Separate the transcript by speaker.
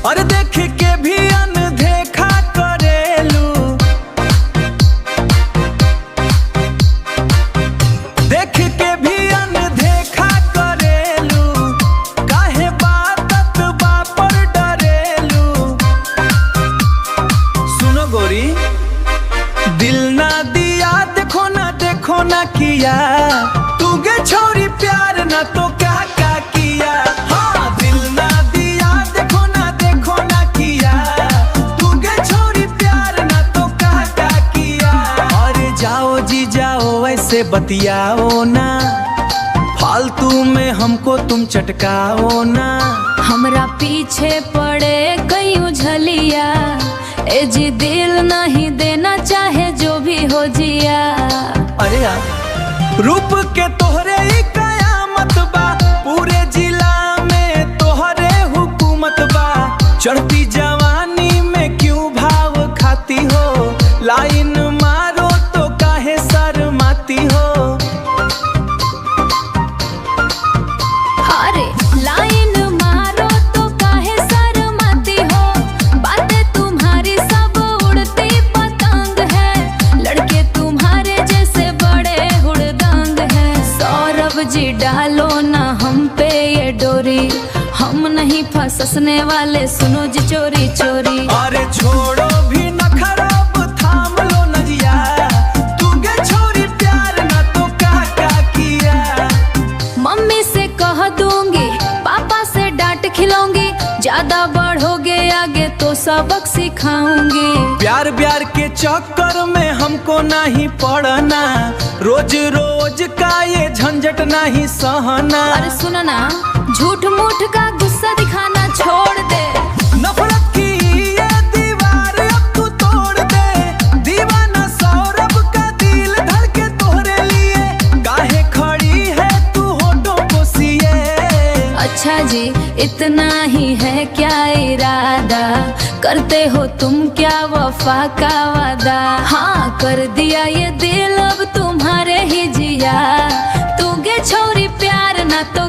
Speaker 1: और देख के भी अनदेखा करेलू, देख के भी अनदेखा करेलू, काहे बात पर डरेलू। सुनो गोरी, दिल ना दिया देखो ना किया, तू गे छोरी प्यार ना तो क्या किया। हाँ दिल ना दिया देखो ना किया, तू गे छोरी प्यार ना तो क्या किया। अरे जाओ जी जाओ ऐसे बतियाओ ना, फालतू में हमको तुम चटकाओ ना।
Speaker 2: हमरा पीछे पड़े कई उझलिया, ए जी दिल नहीं देना चाहे जो भी हो जिया।
Speaker 1: अरे यार रूप के तोहरे ही कयामत बा, पूरे जिला में तोहरे हुकूमत बा। चढ़ती जवानी में क्यों भाव खाती हो, लाइन मारो तो काहे शर्माती हो।
Speaker 2: अरे लाइन मारो तो काहे शर्माती हो, बातें तुम्हारी सब उड़ती पतंग है, लड़के तुम्हारे जैसे बड़े हुड़दंग है। सौरभ जी डालो ना हम पे ये डोरी, हम नहीं फंसने वाले सुनो जी चोरी चोरी।
Speaker 1: अरे छोड़ो भी नखराब थाम लो नजिया, तू गे छोरी प्यार ना तो क्या किया।
Speaker 2: मम्मी से कह दूंगी, पापा से डांट खिलाऊंगी, ज्यादा बढ़ोगे आगे तो सबक सिखाऊंगी।
Speaker 1: प्यार प्यार के चक्कर में हमको नहीं पड़ना, रोज रोज का ये झंझट नहीं सहना।
Speaker 2: अरे सुनो ना, झूठ मूठ का गुस्सा दिखाना छोड़ दे,
Speaker 1: नफरत की ये दीवार अब तू तोड़ दे। दीवाना सौरभ का दिल धड़के तोहरे लिए, काहे खड़ी है तू होठों को सिए।
Speaker 2: अच्छा जी इतना ही है क्या इरादा, करते हो तुम क्या वफा का वादा। हाँ कर दिया ये दिल अब तुम्हारे ही जिया, तू गे छोरी प्यार ना तो